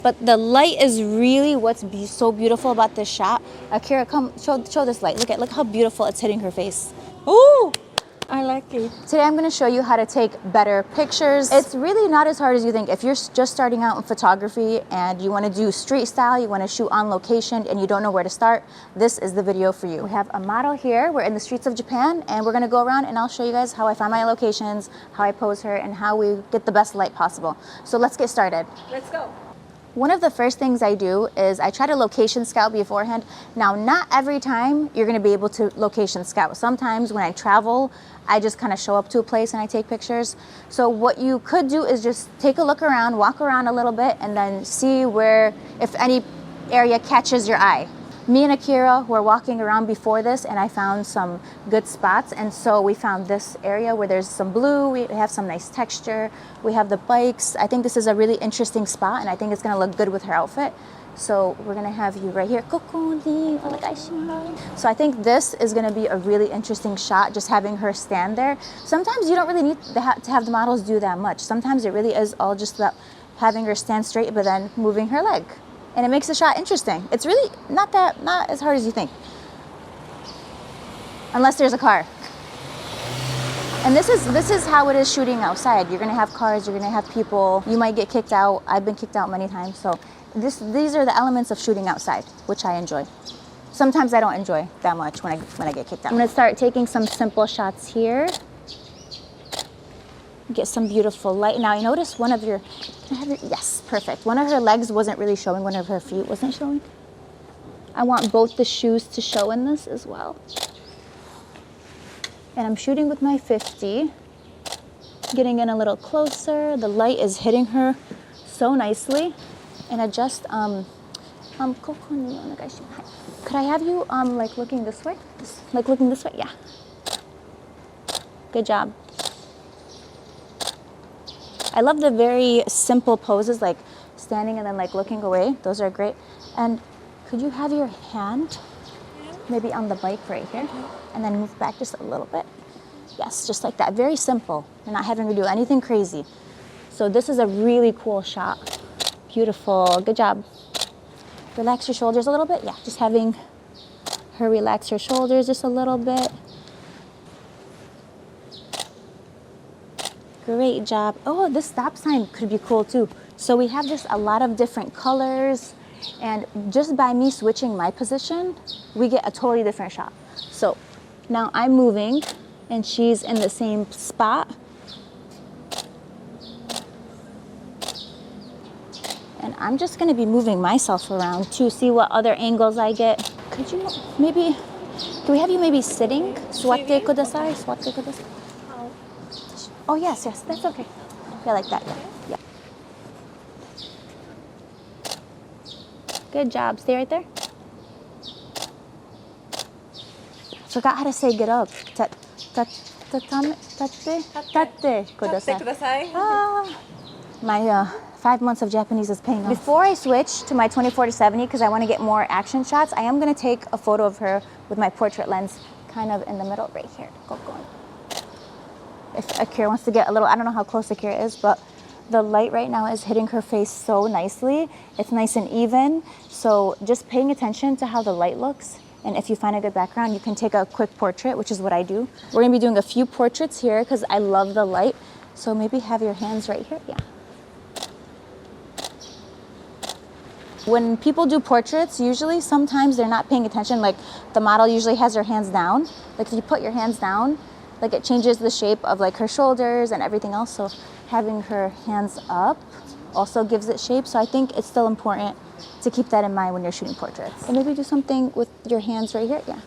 But the light is really what's so beautiful about this shot. Akira, come show this light. Look how beautiful it's hitting her face. Ooh, I like it. Today I'm going to show you how to take better pictures. It's really not as hard as you think. If you're just starting out in photography and you want to do street style, you want to shoot on location and you don't know where to start, this is the video for you. We have a model here. We're in the streets of Japan and we're going to go around and I'll show you guys how I find my locations, how I pose her, and how we get the best light possible. So let's get started. Let's go. One of the first things I do is I try to location scout beforehand. Now, not every time you're gonna be able to location scout. Sometimes when I travel, I just kind of show up to a place and I take pictures. So what you could do is just take a look around, walk around a little bit, and then see where, if any area catches your eye. Me and Akira were walking around before this and I found some good spots, and so we found this area where there's some blue, we have some nice texture, we have the bikes. I think this is a really interesting spot and I think it's going to look good with her outfit. So we're going to have you right here. So I think this is going to be a really interesting shot, just having her stand there. Sometimes you don't really need to have the models do that much. Sometimes it really is all just about having her stand straight but then moving her leg. And it makes the shot interesting. It's really not as hard as you think. Unless there's a car. And this is how it is shooting outside. You're gonna have cars, you're gonna have people, you might get kicked out. I've been kicked out many times. So these are the elements of shooting outside, which I enjoy. Sometimes I don't enjoy that much when I get kicked out. I'm gonna start taking some simple shots here. Get some beautiful light. Now I noticed one of your, yes, perfect. One of her legs wasn't really showing, one of her feet wasn't showing. I want both the shoes to show in this as well. And I'm shooting with my 50, getting in a little closer. The light is hitting her so nicely. And adjust, could I have you like looking this way? Like looking this way, yeah. Good job. I love the very simple poses, like standing and then like looking away. Those are great. And could you have your hand maybe on the bike right here and then move back just a little bit? Yes, just like that. Very simple. You're not having to do anything crazy. So this is a really cool shot. Beautiful. Good job. Relax your shoulders a little bit. Yeah, just having her relax her shoulders just a little bit. Great job. Oh, this stop sign could be cool too. So we have just a lot of different colors, and just by me switching my position, we get a totally different shot. So now I'm moving and she's in the same spot. And I'm just gonna be moving myself around to see what other angles I get. Could you maybe, can we have you maybe sitting? Suwatte kudasai, suwatte kudasai. Oh, yes, that's okay. Yeah, like that, yeah. Good job. Stay right there. Forgot how to say get up. Tate kudasai. Ah, my 5 months of Japanese is paying off. Before I switch to my 24-70, because I want to get more action shots, I am going to take a photo of her with my portrait lens kind of in the middle right here. If Akira wants to get a little, I don't know how close Akira is, but the light right now is hitting her face so nicely. It's nice and even. So just paying attention to how the light looks. And if you find a good background, you can take a quick portrait, which is what I do. We're gonna be doing a few portraits here because I love the light. So maybe have your hands right here, yeah. When people do portraits, usually sometimes they're not paying attention. Like the model usually has her hands down. Like if you put your hands down, like it changes the shape of like her shoulders and everything else. So having her hands up also gives it shape. So I think it's still important to keep that in mind when you're shooting portraits. And maybe do something with your hands right here. Yeah.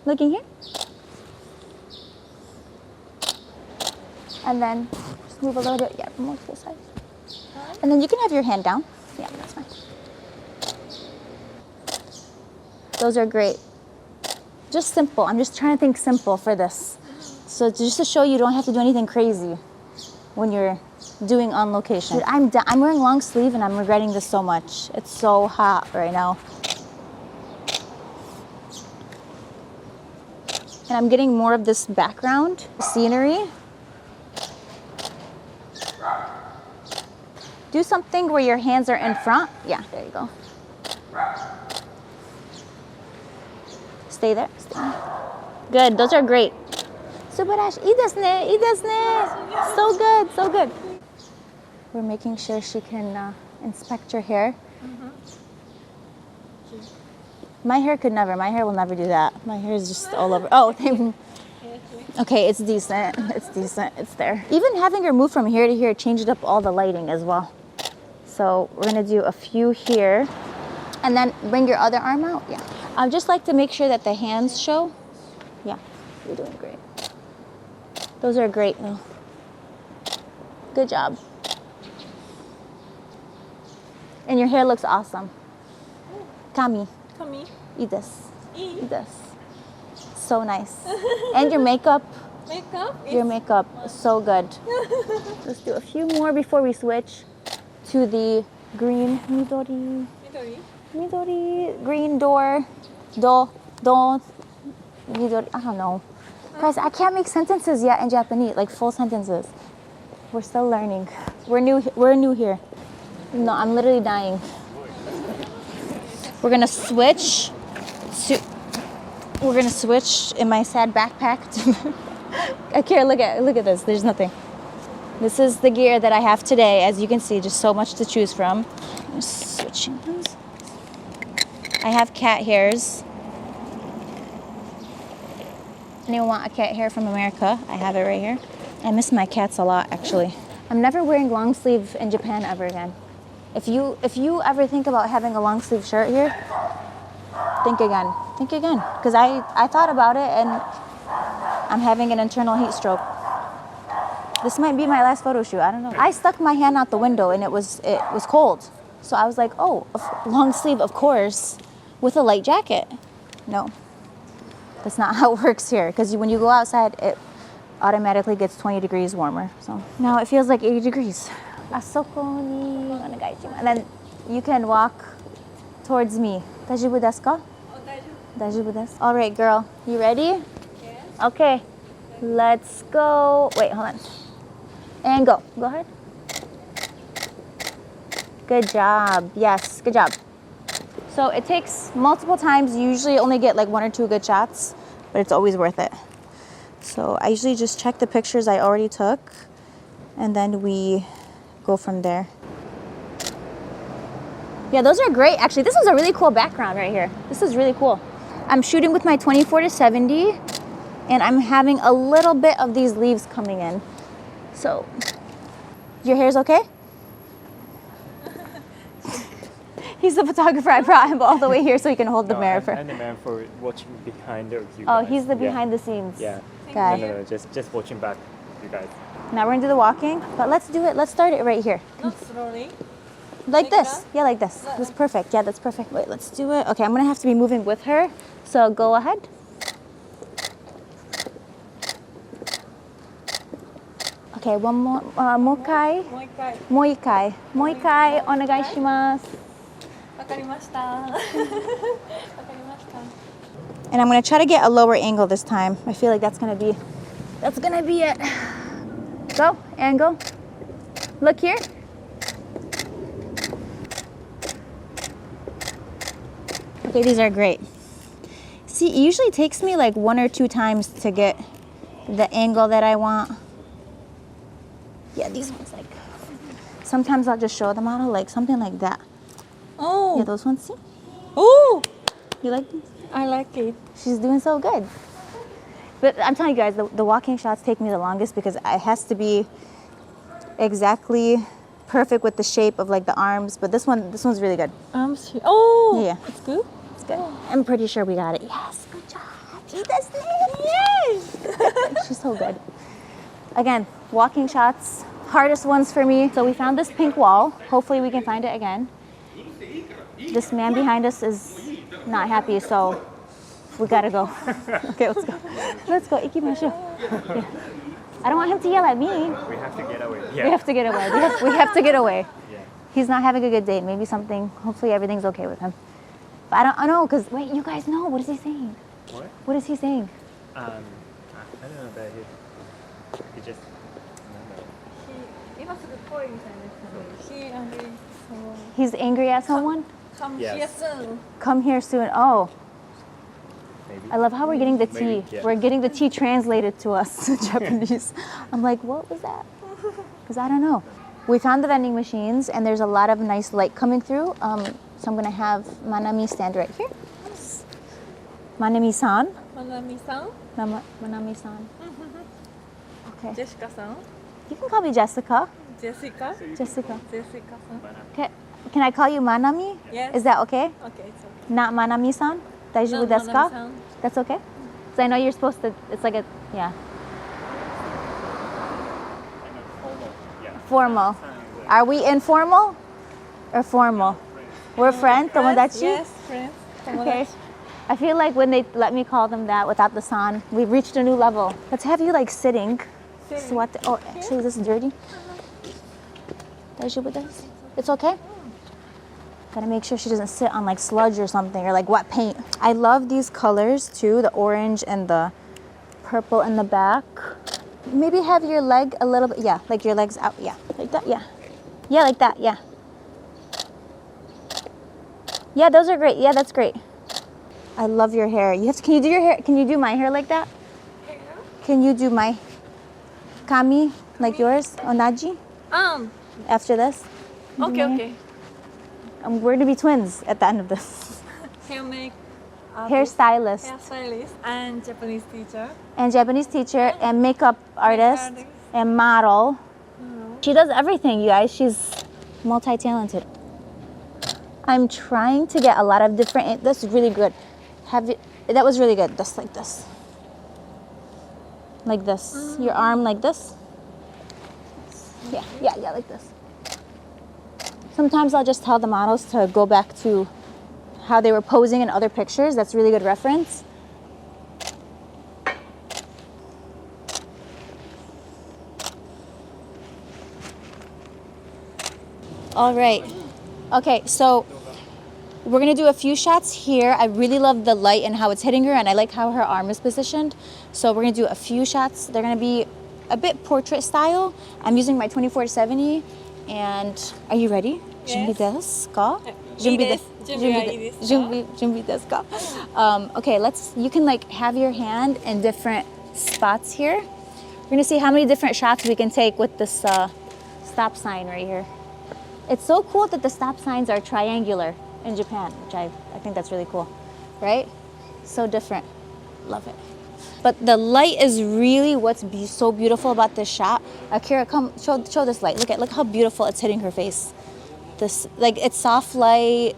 Looking here. And then just move a little bit. Yeah, more to the side. And then you can have your hand down. Yeah, that's fine. Those are great. Just simple. I'm just trying to think simple for this. So just to show you don't have to do anything crazy when you're doing on location. Dude, I'm wearing long sleeve and I'm regretting this so much. It's so hot right now. And I'm getting more of this background scenery. Do something where your hands are in front. Yeah, there you go. Stay there. Stay there. Good. Those are great. Subarashi. Ii desu ne. Ii desu ne. So good. So good. We're making sure she can inspect your hair. My hair could never. My hair will never do that. My hair is just all over. Oh, okay. It's decent. It's decent. It's there. Even having her move from here to here changed up all the lighting as well. So we're gonna do a few here, and then bring your other arm out. Yeah. I just like to make sure that the hands show. Yeah, you're doing great. Those are great. Oh. Good job. And your hair looks awesome. Kami. Kami. Eat this. Ii. Eat this. So nice. And your makeup. Makeup. Your makeup is so good. Let's do a few more before we switch to the green midori. Midori. Midori, green door, midori. I don't know. Guys, I can't make sentences yet in Japanese, like full sentences. We're still learning. We're new here. No, I'm literally dying. We're gonna switch in my sad backpack to Akira, look at this. There's nothing. This is the gear that I have today. As you can see, just so much to choose from. I'm switching those. I have cat hairs. Anyone want a cat hair from America? I have it right here. I miss my cats a lot, actually. I'm never wearing long sleeve in Japan ever again. If you ever think about having a long sleeve shirt here, think again. Think again. Because I thought about it and I'm having an internal heat stroke. This might be my last photo shoot. I don't know. I stuck my hand out the window and it was cold. So I was like, oh, long sleeve, of course, with a light jacket. No, that's not how it works here. Because when you go outside, it automatically gets 20 degrees warmer. So now it feels like 80 degrees. Asoko ni onegai shimasu. And then you can walk towards me. Daijoubu desu ka? Daijoubu desu. All right, girl. You ready? Yes. Okay. Let's go. Wait, hold on. And go. Go ahead. Good job. Yes, good job. So it takes multiple times. You usually only get like 1 or 2 good shots, but it's always worth it. So I usually just check the pictures I already took, and then we go from there. Yeah, those are great. Actually, this is a really cool background right here. This is really cool. I'm shooting with my 24-70, and I'm having a little bit of these leaves coming in. So, your hair's okay? He's the photographer. I brought him all the way here so he can hold the mirror. I'm the man for watching behind of you Oh, guys. he's the behind the scenes Yeah. guy. No, just watching back you guys. Now we're gonna do the walking, but let's do it. Let's start it right here. Not slowly. Like Like this. that? Yeah, like this. That's perfect. Yeah, that's perfect. Wait, let's do it. Okay, I'm gonna have to be moving with her. So go ahead. Okay, one more. Moikai. もう一回。 Moikai. Moikai. Onegai shimasu. わかりました。わかりました。 And I'm gonna try to get a lower angle this time. I feel like that's gonna be it. Go and go. Look here. Okay, these are great. See, it usually takes me like 1 or 2 times to get the angle that I want. Yeah, these ones like, sometimes I'll just show the model like something like that. Oh. Yeah, those ones, see? Oh. You like these? I like it. She's doing so good. But I'm telling you guys, the walking shots take me the longest because it has to be exactly perfect with the shape of like the arms. But this one's really good. Oh. Yeah. It's good. It's good. I'm pretty sure we got it. Yes, good job. Yes. She's so good. Again, walking shots, hardest ones for me. So we found this pink wall. Hopefully we can find it again. This man behind us is not happy, so we gotta go. Okay, let's go. Let's go. Ikimashou. Yeah. I don't want him to yell at me. We have to get away. Yeah. We have to get away. We have to get away. Yeah. He's not having a good day. Maybe something. Hopefully everything's okay with him. But I don't know, because wait, you guys know. What is he saying? What? What is he saying? I don't know, but he just, I don't know. 今すぐ来いみたいな。He angry someone. He's angry at someone? Come Yes. here soon. Come here soon. Oh, Maybe. I love how we're getting the tea. Maybe, yeah. We're getting the tea translated to us in Japanese. I'm like, what was that? Because I don't know. We found the vending machines and there's a lot of nice light coming through. So I'm gonna have Manami stand right here. Manami-san. Manami-san, Manami-san. Okay. Jessica-san, You can call me Jessica. Jessica, Jessica. Jessica-san. Okay. Can I call you Manami? Yes. Is that okay? Okay, it's okay. Not Manami-san? Daijoubu No, desu ka? Manami-san. That's okay? Because I know you're supposed to, it's like a, yeah. Yeah. Formal. Are we informal or formal? We're friends, tomodachi? Yes, friends. Okay. Tomodachi. I feel like when they let me call them that without the san, we've reached a new level. Let's have you like sitting. Sitting. Sweat. Oh, actually, this is dirty. Daijoubu desu? It's okay? Gotta make sure she doesn't sit on like sludge or something or like wet paint. I love these colors too, the orange and the purple in the back. Maybe have your leg a little bit, yeah, like your legs out, yeah, like that, yeah. Yeah, like that, yeah. Yeah, those are great. Yeah, that's great. I love your hair. You have to, can you do your hair? Can you do my hair like that? Can you do my kami like yours? Onaji? After this? Okay, okay. We're gonna be twins at the end of this. Hair make Hairstylist hairstylist and Japanese teacher. and Japanese teacher and makeup artist artist. and model. She does everything, you guys. She's multi-talented. I'm trying to get a lot of different. This is really good. That was really good. Just like this. Like this. Your arm like this. Yeah, like this. Sometimes I'll just tell the models to go back to how they were posing in other pictures. That's really good reference. All right. Okay, so we're gonna do a few shots here. I really love the light and how it's hitting her, and I like how her arm is positioned. So we're gonna do a few shots. They're gonna be a bit portrait style. I'm using my 24-70. And are you ready? Yes. 準備ですか? いいです。準備はいいですか? 準備ですか? Okay, you can like have your hand in different spots here. We're gonna see how many different shots we can take with this stop sign right here. It's so cool that the stop signs are triangular in Japan, which I think that's really cool, right? So different. Love it. But the light is really what's so beautiful about this shot. Akira, come show this light. Look how beautiful it's hitting her face. This like it's soft light.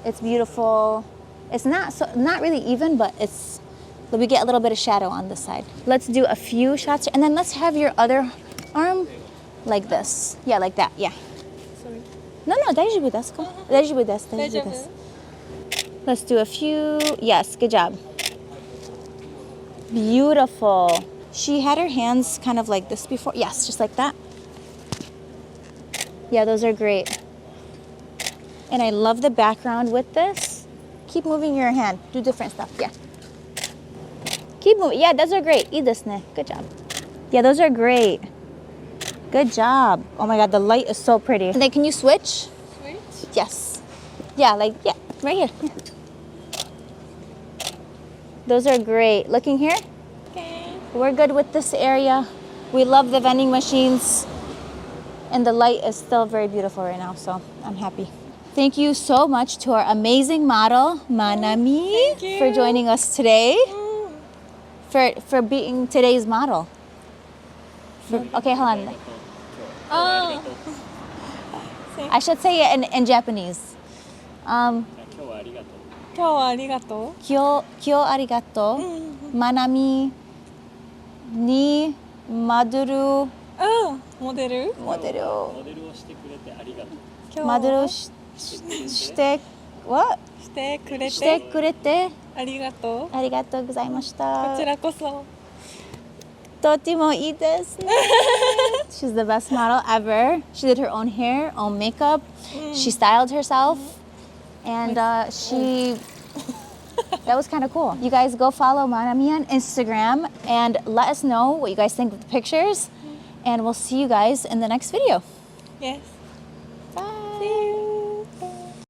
It's beautiful. It's not really even, but we get a little bit of shadow on this side. Let's do a few shots, and then let's have your other arm like this. Yeah, like that. Yeah. Sorry. No, 大丈夫ですか? 大丈夫です. 大丈夫です. Let's do a few. Yes, good job. Beautiful. She had her hands kind of like this before. Yes, just like that. Yeah, those are great. And I love the background with this. Keep moving your hand. Do different stuff. Yeah. Keep moving. Yeah, those are great. いいですね. Good job. Yeah, those are great. Good job. Oh my God, the light is so pretty. And then can you switch? Switch? Yes. Yeah, right here. Yeah. Those are great. Looking here? Okay. We're good with this area. We love the vending machines. And the light is still very beautiful right now, so I'm happy. Thank you so much to our amazing model, Manami, Thank you. for joining us today, for being today's model. Okay, hold on. Oh. I should say it in Japanese. 今日はありがとう。今日ありがとう。Manamiにモデルモデルモデルモデルをしてくれてありがとう。今日はモデルしてくれてありがとう。ありがとうございました。こちらこそ。とてもいいですね。She's the best model ever. She did her own hair, own makeup. She styled herself. And that was kind of cool. You guys go follow Manami on Instagram and let us know what you guys think of the pictures. and we'll see you guys in the next video. Yes.